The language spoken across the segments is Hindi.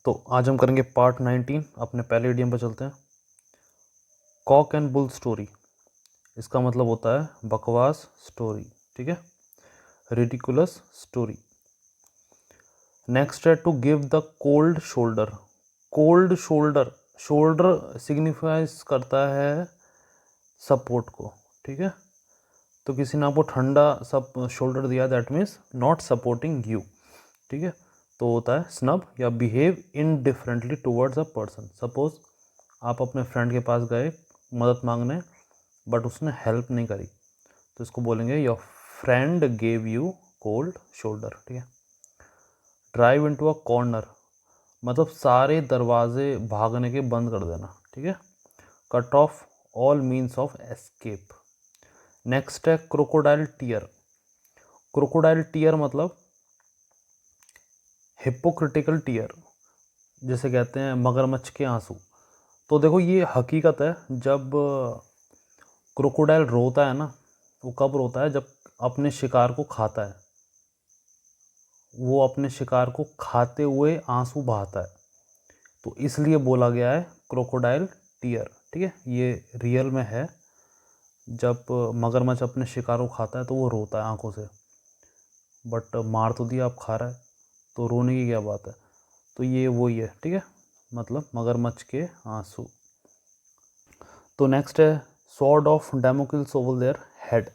तो आज हम करेंगे पार्ट 19। अपने पहले इडियम पर चलते हैं। कॉक एंड बुल स्टोरी, इसका मतलब होता है बकवास स्टोरी, ठीक है, रिडिकुलस स्टोरी। नेक्स्ट है to give the cold shoulder. Cold shoulder, shoulder signifies करता है सपोर्ट को, ठीक है। तो किसी ने आपको ठंडा सब शोल्डर दिया, that means not supporting you, ठीक है। तो होता है स्नब या behave indifferently towards a person. Suppose आप अपने फ्रेंड के पास गए मदद मांगने, बट उसने हेल्प नहीं करी, तो इसको बोलेंगे your friend gave you cold shoulder, ठीक है। ड्राइव इनटू अ कॉर्नर, मतलब सारे दरवाजे भागने के बंद कर देना, ठीक है। Cut off all means of escape. Next है क्रोकोडाइल टीयर। क्रोकोडाइल टीयर मतलब हिपोक्रिटिकल टीयर, जैसे कहते हैं मगरमच्छ के आंसू। तो देखो ये हकीकत है, जब क्रोकोडाइल रोता है ना, वो कब रोता है, जब अपने शिकार को खाता है, वो अपने शिकार को खाते हुए आंसू बहाता है, तो इसलिए बोला गया है क्रोकोडाइल टीयर, ठीक है। ये रियल में है, जब मगरमच्छ अपने शिकार को खाता है तो वो रोता है आंखों से, बट मार तो दिया, आप खा रहा है, तो रोने की क्या बात है। तो ये वही है, ठीक है, मतलब मगरमच्छ के आंसू। तो नेक्स्ट है sword of Damocles over their head.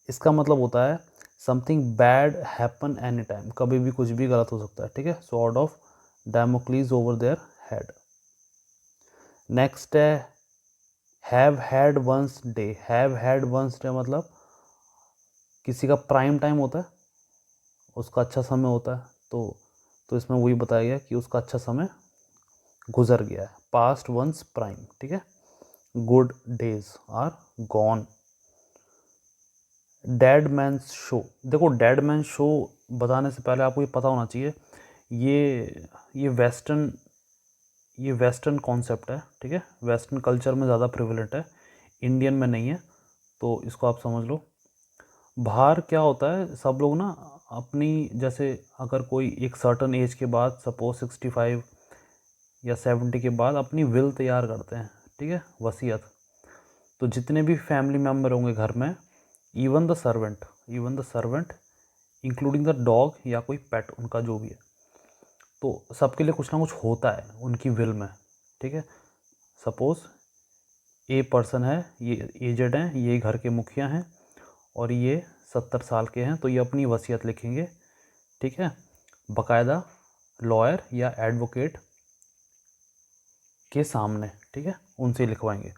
इसका मतलब होता है something bad happen any time, कभी भी कुछ भी गलत हो सकता है, ठीक है। Sword of Damocles over their head. Next है have had one's day. Have had one's day मतलब किसी का प्राइम टाइम होता है, उसका अच्छा समय होता है, तो इसमें वही बताया गया कि उसका अच्छा समय गुजर गया है, पास्ट वंस प्राइम, ठीक है। Good days are gone. Dead man's show, देखो डेड मैन शो बताने से पहले आपको ये पता होना चाहिए, ये वेस्टर्न कॉन्सेप्ट है, ठीक है। वेस्टर्न कल्चर में ज़्यादा प्रिवलेंट है, इंडियन में नहीं है, तो इसको आप समझ लो। बाहर क्या होता है, सब लोग ना अपनी, जैसे अगर कोई एक सर्टन एज के बाद, सपोज 65 या 70 के बाद अपनी विल तैयार करते हैं, ठीक है, वसीयत। तो जितने भी फैमिली मेम्बर होंगे घर में, even the servant including the dog या कोई पेट उनका जो भी है, तो सबके लिए कुछ ना कुछ होता है उनकी विल में, ठीक है। सपोज ए पर्सन है, ये एजेड हैं, ये घर के मुखिया हैं और ये 70 साल के हैं, तो ये अपनी वसीयत लिखेंगे, ठीक है, बाकायदा लॉयर या एडवोकेट के सामने, ठीक है, उनसे लिखवाएंगे,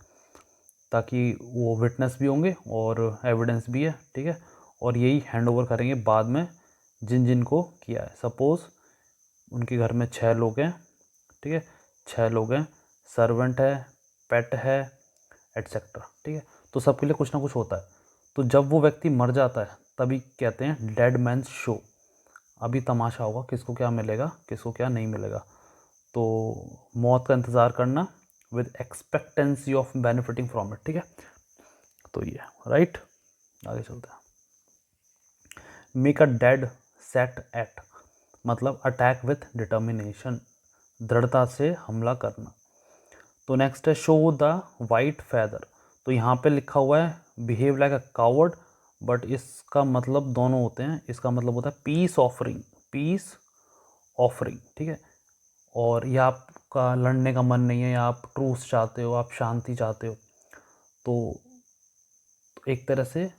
ताकि वो विटनेस भी होंगे और एविडेंस भी है, ठीक है। और यही हैंड ओवर करेंगे बाद में जिन जिन को किया है। सपोज़ उनके घर में 6 लोग हैं, ठीक है, 6 लोग हैं, सर्वेंट है, पेट है, एट्सेट्रा, ठीक है। तो सबके लिए कुछ ना कुछ होता है। तो जब वो व्यक्ति मर जाता है तभी कहते हैं डेड मैन्स शो। अभी तमाशा होगा, किसको क्या मिलेगा, किसको क्या नहीं मिलेगा। तो मौत का इंतज़ार करना with expectancy of benefiting from it, ठीक है। तो ये राइट, आगे चलते हैं। Make a dead set at, मतलब अटैक विथ डिटर्मिनेशन, दृढ़ता से हमला करना। तो नेक्स्ट है शो द वाइट फैदर। तो यहाँ पे लिखा हुआ है behave like a coward, but इसका मतलब दोनों होते हैं। इसका मतलब होता है पीस ऑफरिंग, ठीक है। और या आपका लड़ने का मन नहीं है, या आप ट्रूस चाहते हो, आप शांति चाहते हो, तो एक तरह से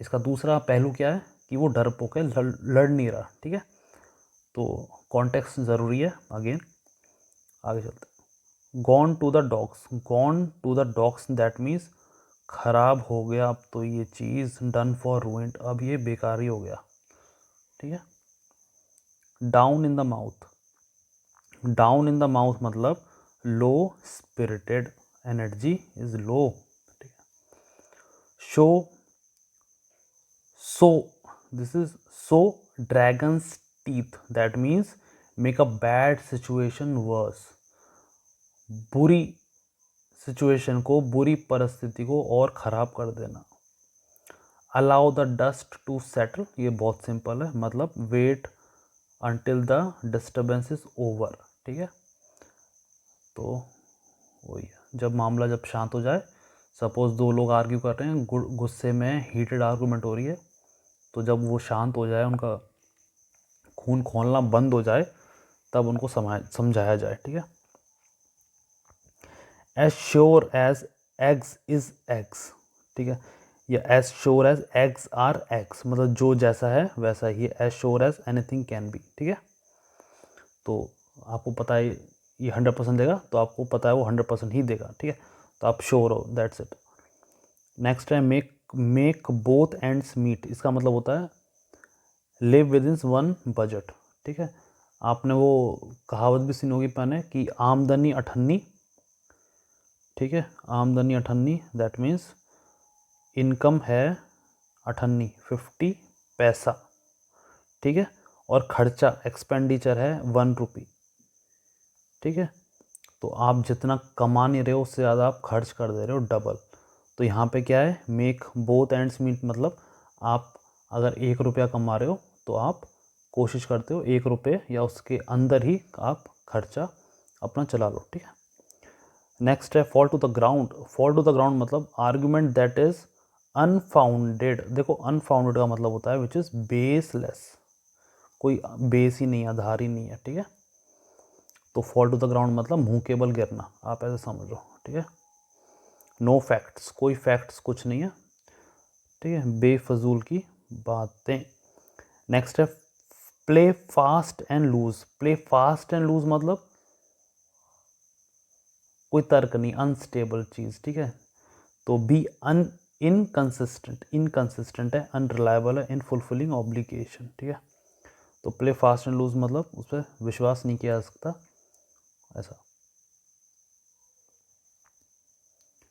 इसका दूसरा पहलू क्या है कि वो डरपोक है, लड़ नहीं रहा, ठीक है। तो कॉन्टेक्स्ट ज़रूरी है। अगेन आगे चलते हैं। Gone to the dogs that means खराब हो गया, अब तो ये चीज़ डन फॉर रूइंड, अब ये बेकार ही हो गया, ठीक है। डाउन इन द माउथ मतलब low spirited, energy is low, ठीक है। Show so this is so dragon's teeth, that means make a bad situation worse, बुरी सिचुएशन को, बुरी परिस्थिति को और ख़राब कर देना। Allow the dust to settle, ये बहुत सिंपल है, मतलब wait until the disturbance is over, ठीक है। तो वही है, जब मामला जब शांत हो जाए, सपोज़ दो लोग आर्ग्यू कर रहे हैं, गुस्से में हीटेड आर्गूमेंट हो रही है, तो जब वो शांत हो जाए, उनका खून खौलना बंद हो जाए, तब उनको समझाया जाए, ठीक है। As sure as eggs is eggs, ठीक है, या as sure as eggs are eggs, मतलब जो जैसा है वैसा ही, as sure as anything can be, ठीक है। तो आपको पता है ये 100% देगा, तो आपको पता है वो 100% ही देगा, ठीक है, तो आप श्योर हो, दैट्स इट। नेक्स्ट है मेक बोथ एंड्स मीट, इसका मतलब होता है live with in one budget, ठीक है। आपने वो कहावत भी सुनी होगी पहले कि आमदनी अठन्नी, ठीक है, आमदनी अठन्नी, दैट मीन्स इनकम है अठन्नी 50 पैसा, ठीक है, और खर्चा एक्सपेंडिचर है 1 रुपी, ठीक है। तो आप जितना कमा नहीं रहे हो उससे ज़्यादा आप खर्च कर दे रहे हो, डबल। तो यहाँ पे क्या है, मेक बोथ एंड्स मीट, मतलब आप अगर 1 रुपया कमा रहे हो तो आप कोशिश करते हो 1 रुपये या उसके अंदर ही आप खर्चा अपना चला लो, ठीक है। नेक्स्ट है fall to the ground. Fall to the ground मतलब आर्ग्यूमेंट दैट इज अनफाउंडेड। देखो अनफाउंडेड का मतलब होता है विच इज़ बेसलेस, कोई बेस ही नहीं है, आधार ही नहीं है, ठीक है। तो फॉल टू द ग्राउंड मतलब मुंह के बल गिरना, आप ऐसे समझो, ठीक है। नो फैक्ट्स, कोई फैक्ट्स कुछ नहीं है, ठीक है, बेफजूल की बातें। नेक्स्ट है play fast and loose. Play fast and loose मतलब कोई तर्क नहीं, अनस्टेबल चीज़, ठीक है। तो बी इनकंसिस्टेंट, इनकंसिस्टेंट है, अनरिलायबल है, इन फुलफिलिंग ऑब्लिगेशन, ठीक है। तो प्ले फास्ट एंड लूज मतलब उस पर विश्वास नहीं किया जा सकता, ऐसा।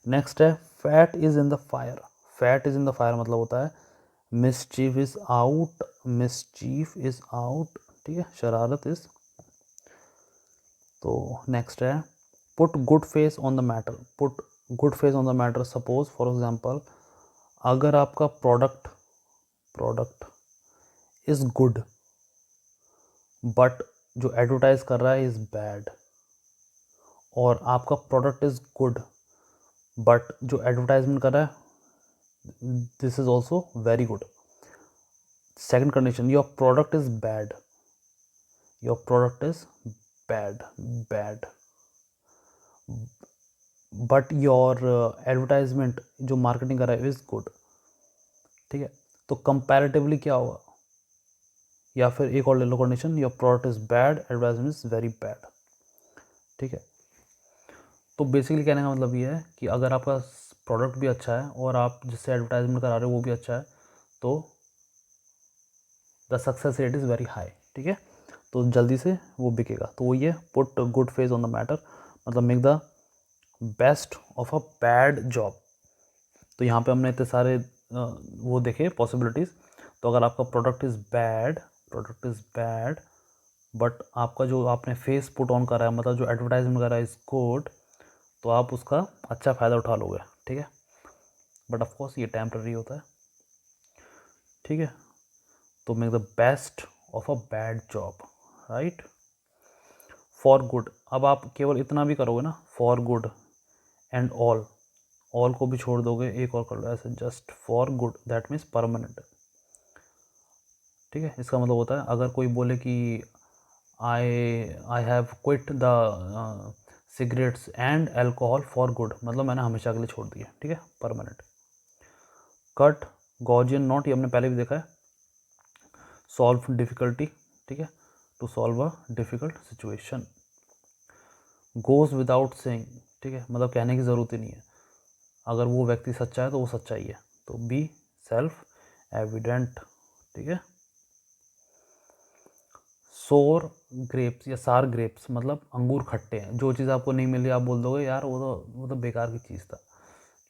नेक्स्ट है fat is in the fire. Fat is in the fire मतलब होता है mischief is out, mischief is out, ठीक है, शरारत इज। तो नेक्स्ट है put good face on the matter. Put good face on the matter, suppose for example अगर आपका प्रोडक्ट इज गुड बट जो एडवर्टाइज कर रहा है इज बैड, और आपका प्रोडक्ट इज गुड बट जो एडवर्टाइजमेंट कर रहा है this is also very good. Second condition, your product is bad, your product is bad but your advertisement जो मार्केटिंग कर रहा है इज गुड, ठीक है। तो कंपैरेटिवली क्या होगा, या फिर एक और ले लो condition, your product is bad, advertisement is very bad, ठीक है। तो बेसिकली कहने का मतलब ये है कि अगर आपका प्रोडक्ट भी अच्छा है और आप जिससे एडवर्टाइजमेंट करा रहे हो वो भी अच्छा है, तो the success rate is very high, ठीक है। तो जल्दी से वो बिकेगा। तो वो ये put good face on the matter मतलब make the best of a bad job. तो यहाँ पे हमने इतने सारे वो देखे पॉसिबिलिटीज़। तो अगर आपका प्रोडक्ट इज़ बैड बट आपका जो आपने फेस पुट ऑन करा है, मतलब जो एडवर्टाइजमेंट करा है इज़ गुड, तो आप उसका अच्छा फ़ायदा उठा लोगे, ठीक है। बट ऑफकोर्स ये टेम्प्रेरी होता है, ठीक है। तो make the best of a bad job, right. For good, अब आप केवल इतना भी करोगे ना, फॉर गुड एंड ऑल को भी छोड़ दोगे, एक और कर लो ऐसे, just for good, that means permanent, ठीक है। इसका मतलब होता है अगर कोई बोले कि I have quit the cigarettes and alcohol for good, मतलब मैंने हमेशा के लिए छोड़ दिया, ठीक है, परमानेंट। कट गॉजियन नॉट, ये हमने पहले भी देखा है। सॉल्व डिफ़िकल्टी, ठीक है, to solve a difficult situation. Goes without saying, ठीक है, मतलब कहने की ज़रूरत ही नहीं है, अगर वो व्यक्ति सच्चा है तो वो सच्चा ही है। तो बी सेल्फ एविडेंट, ठीक है। सोर ग्रेप्स या सार ग्रेप्स मतलब अंगूर खट्टे हैं, जो चीज़ आपको नहीं मिली आप बोल दोगे यार वो तो बेकार की चीज़ था,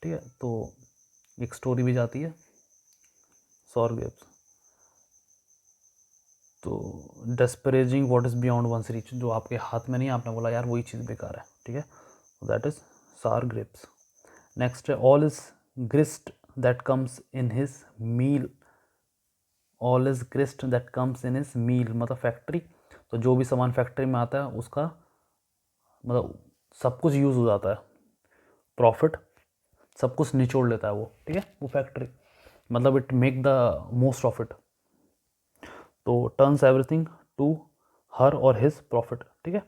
ठीक है। तो एक स्टोरी भी जाती है सोर ग्रेप्स। तो disparaging what is beyond one's reach, जो आपके हाथ में नहीं है, आपने बोला यार वही चीज़ बेकार है, ठीक है, that is sour grapes. Next है all is grist that comes in his mill. All is grist that comes in his mill मतलब फैक्ट्री। तो जो भी सामान फैक्ट्री में आता है उसका मतलब सब कुछ यूज़ हो जाता है, प्रॉफिट सब कुछ निचोड़ लेता है वो, ठीक है, वो फैक्ट्री, मतलब it make the most profit. तो टर्न्स एवरीथिंग टू हर और हिज प्रॉफिट, ठीक है,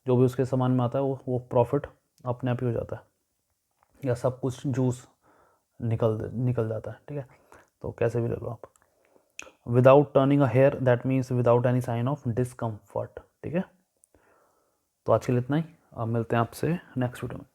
जो भी उसके सामान में आता है वो प्रॉफिट अपने आप ही हो जाता है, या सब कुछ जूस निकल जाता है, ठीक है। तो कैसे भी ले लो आप। Without turning a hair that means without any sign of discomfort, ठीक है। तो आज के लिए इतना ही, अब मिलते हैं आपसे नेक्स्ट वीडियो में।